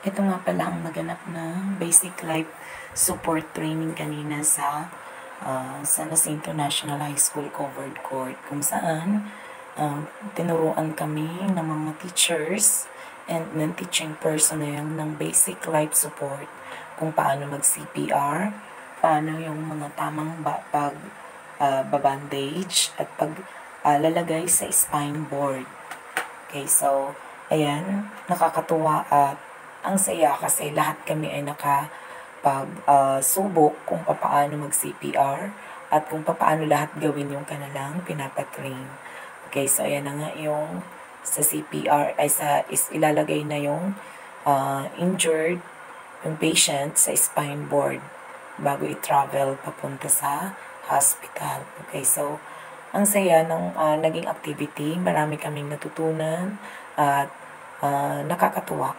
Ito nga pala ang naganap na basic life support training kanina sa San Jacinto National High School Covered Court, kung saan tinuruan kami ng mga teachers and ng teaching personnel ng basic life support, kung paano mag-CPR, paano yung mga tamang babandage at lalagay sa spine board. Okay, so ayan, nakakatuwa at ang saya kasi lahat kami ay nakapag-subok kung paano mag-CPR at kung paano lahat gawin yung kanilang pinapatrain. Okay, so ayan na nga yung sa CPR ay ilalagay na yung injured, yung patient sa spine board bago i-travel papunta sa hospital. Okay, so ang saya ng naging activity, marami kaming natutunan at nakakatuwa.